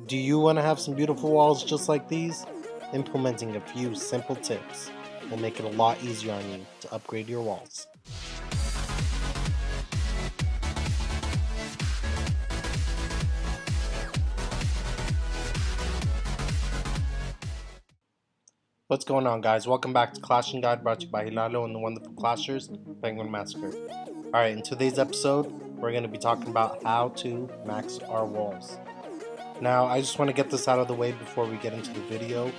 Do you want to have some beautiful walls just like these? Implementing a few simple tips will make it a lot easier on you to upgrade your walls. What's going on, guys? Welcome back to Clashing Guide, brought to you by Hilalo and the Wonderful Clashers, Penguin Massacre. Alright, in today's episode, we're going to be talking about how to max our walls. Now, I just want to get this out of the way before we get into the video.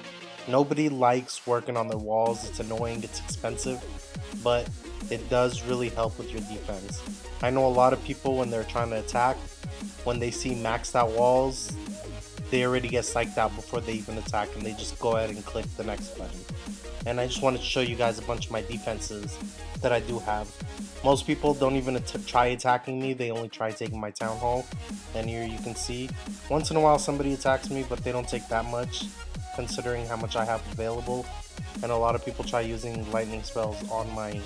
Nobody likes working on their walls. It's annoying, it's expensive, but it does really help with your defense. I know a lot of people, when they're trying to attack, when they see maxed out walls, they already get psyched out before they even attack, and they just go ahead and click the next button. And I just wanted to show you guys a bunch of my defenses that I do have. Most people don't even try attacking me, they only try taking my town hall. And here you can see, once in a while somebody attacks me, but they don't take that much considering how much I have available. And a lot of people try using lightning spells on my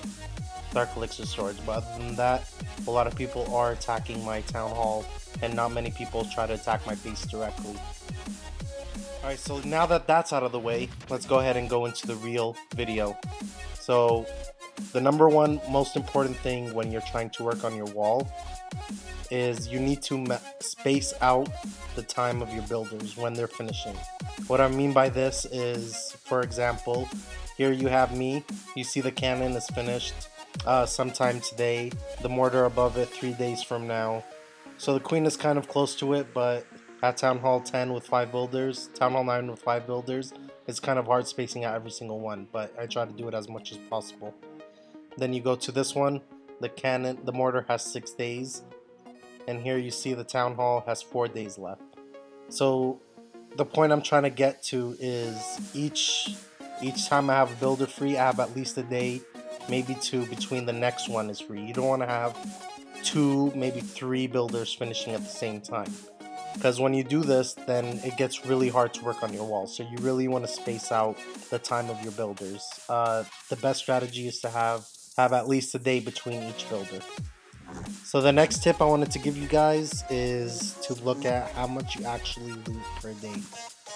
Dark Elixir storage, but other than that, a lot of people are attacking my town hall, and not many people try to attack my base directly. Alright, so now that that's out of the way, let's go ahead and go into the real video. So, the number one most important thing when you're trying to work on your wall is you need to space out the time of your builders when they're finishing. What I mean by this is, for example, here you have me, you see the cannon is finished sometime today, the mortar above it 3 days from now. So the queen is kind of close to it, but at Town Hall 10 with 5 builders, Town Hall 9 with 5 builders, it's kind of hard spacing out every single one, but I try to do it as much as possible. Then you go to this one, the mortar has 6 days, and here you see the Town Hall has 4 days left. So the point I'm trying to get to is each time I have a builder free, I have at least a day, maybe 2 between the next one is free. You don't want to have 2, maybe 3 builders finishing at the same time, because when you do this, then it gets really hard to work on your wall. So you really want to space out the time of your builders. The best strategy is to have at least a day between each builder. So the next tip I wanted to give you guys is to look at how much you actually loot per day.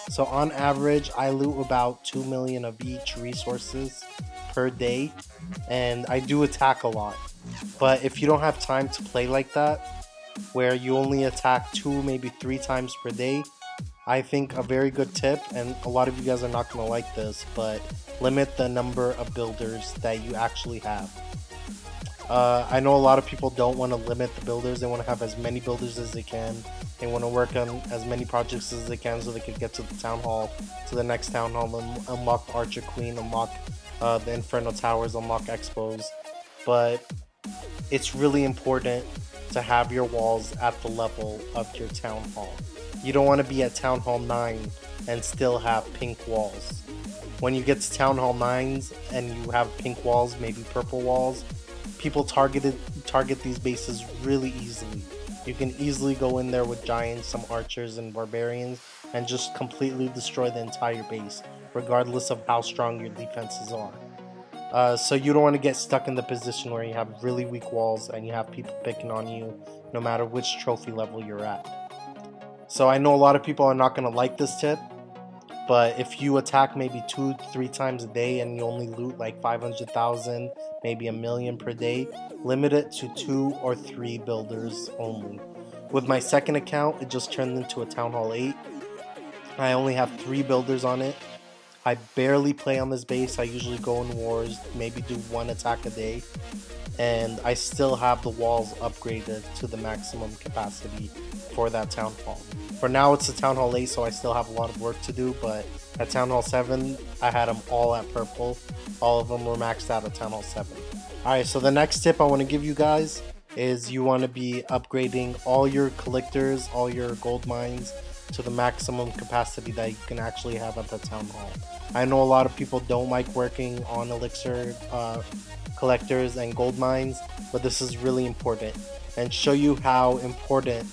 So on average, I loot about 2 million of each resources per day, and I do attack a lot. But if you don't have time to play like that, where you only attack 2, maybe 3 times per day, I think a very good tip, and a lot of you guys are not going to like this, but limit the number of builders that you actually have. I know a lot of people don't want to limit the builders. They want to have as many builders as they can. They want to work on as many projects as they can so they can get to the town hall, to the next town hall, and unlock the Archer Queen, unlock the Inferno Towers, unlock Expos. But it's really important to have your walls at the level of your town hall. You don't want to be at Town Hall 9 and still have pink walls. When you get to Town Hall 9s and you have pink walls, maybe purple walls, people target these bases really easily. You can easily go in there with giants, some archers and barbarians, and just completely destroy the entire base, regardless of how strong your defenses are. So you don't want to get stuck in the position where you have really weak walls and you have people picking on you no matter which trophy level you're at. So I know a lot of people are not going to like this tip, but if you attack maybe 2-3 times a day and you only loot like 500,000, maybe 1 million per day, limit it to 2 or 3 builders only. With my second account, it just turned into a Town Hall 8. I only have 3 builders on it. I barely play on this base. I usually go in wars, maybe do 1 attack a day, and I still have the walls upgraded to the maximum capacity for that Town Hall. For now it's a Town Hall 8, so I still have a lot of work to do, but at Town Hall 7 I had them all at purple. All of them were maxed out at Town Hall 7. Alright, so the next tip I want to give you guys is you want to be upgrading all your collectors, all your gold mines to the maximum capacity that you can actually have at the Town Hall. I know a lot of people don't like working on elixir collectors and gold mines, but this is really important. And show you how important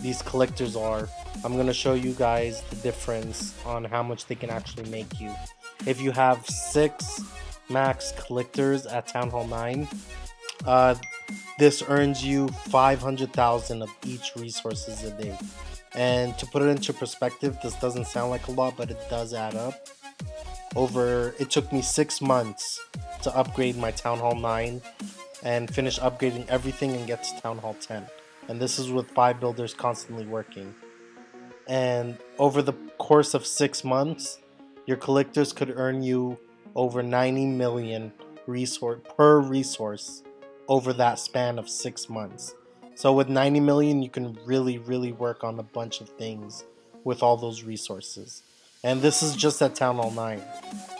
these collectors are, I'm going to show you guys the difference on how much they can actually make you. If you have 6 max collectors at Town Hall 9, this earns you 500,000 of each resources a day. And to put it into perspective, this doesn't sound like a lot, but it does add up. It took me 6 months to upgrade my Town Hall 9 and finish upgrading everything and get to Town Hall 10. And this is with 5 builders constantly working. And over the course of 6 months, your collectors could earn you over 90 million per resource over that span of 6 months. So with 90 million, you can really work on a bunch of things with all those resources. And this is just at Town Hall 9.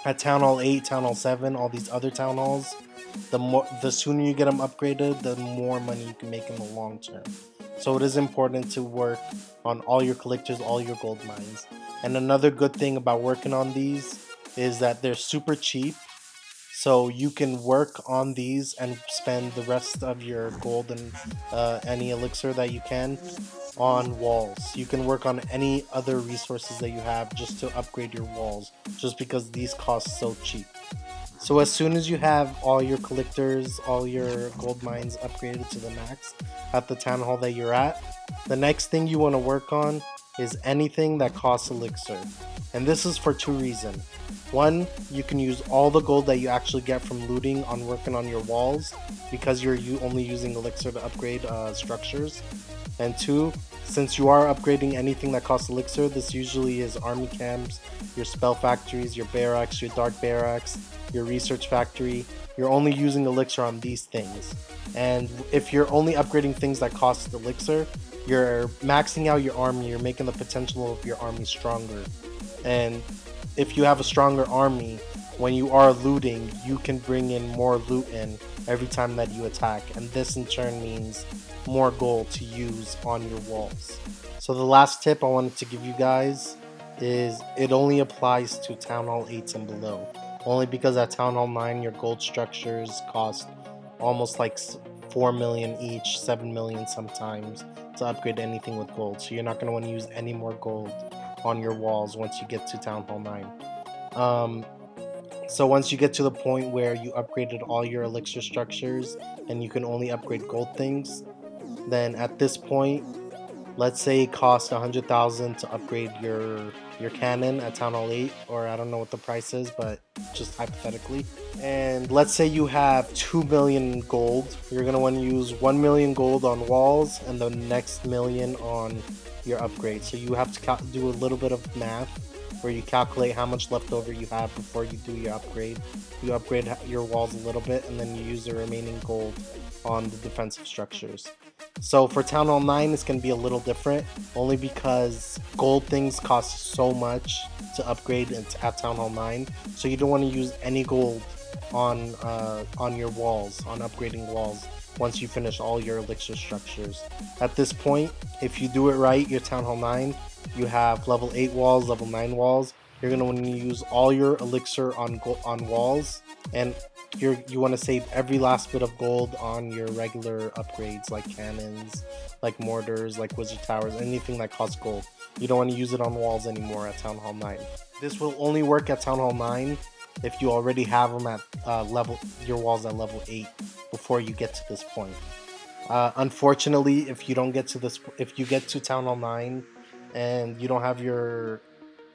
At Town Hall 8, Town Hall 7, all these other Town Halls, the sooner you get them upgraded, the more money you can make in the long term. So it is important to work on all your collectors, all your gold mines. And another good thing about working on these is that they're super cheap. So you can work on these and spend the rest of your gold and any elixir that you can on walls. You can work on any other resources that you have just to upgrade your walls, just because these cost so cheap. So as soon as you have all your collectors, all your gold mines upgraded to the max at the town hall that you're at, the next thing you want to work on is anything that costs elixir. And this is for 2 reasons. One, you can use all the gold that you actually get from looting on working on your walls, because you're only using elixir to upgrade structures. And 2, since you are upgrading anything that costs elixir, this usually is army camps, your spell factories, your barracks, your dark barracks, your research factory. You're only using elixir on these things. And if you're only upgrading things that cost elixir, you're maxing out your army, you're making the potential of your army stronger. And if you have a stronger army, when you are looting, you can bring in more loot in every time that you attack, and this in turn means more gold to use on your walls. So the last tip I wanted to give you guys is it only applies to Town Hall 8s and below. Only because at Town Hall 9 your gold structures cost almost like 4 million each, 7 million sometimes, to upgrade anything with gold. So you're not going to want to use any more gold on your walls once you get to Town Hall 9. So once you get to the point where you upgraded all your elixir structures and you can only upgrade gold things, then at this point, let's say it costs 100,000 to upgrade your cannon at Town Hall 8, or I don't know what the price is, but just hypothetically. And let's say you have 2 million gold. You're going to want to use 1 million gold on walls and the next million on your upgrade. So you have to do a little bit of math where you calculate how much leftover you have before you do your upgrade. You upgrade your walls a little bit and then you use the remaining gold on the defensive structures. So for Town Hall 9 it's going to be a little different, only because gold things cost so much to upgrade at Town Hall 9, so you don't want to use any gold on your walls, on upgrading walls, once you finish all your elixir structures. At this point, if you do it right, your Town Hall 9, you have level 8 walls, level 9 walls. You're going to want to use all your elixir on walls, and you want to save every last bit of gold on your regular upgrades like cannons, like mortars, like wizard towers, anything that costs gold. You don't want to use it on walls anymore at Town Hall 9. This will only work at Town Hall 9 if you already have them at your walls at level 8 before you get to this point. Unfortunately, if you get to Town Hall 9 and you don't have your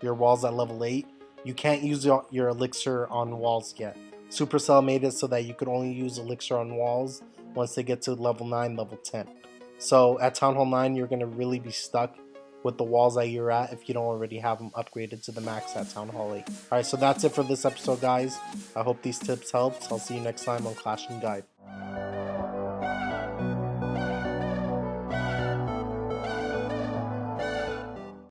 walls at level 8, you can't use your elixir on walls yet. Supercell made it so that you could only use elixir on walls once they get to level 9, level 10. So at Town Hall 9, you're going to really be stuck with the walls that you're at if you don't already have them upgraded to the max at Town Hall 8. Alright, so that's it for this episode, guys. I hope these tips helped. I'll see you next time on Clashing Guide.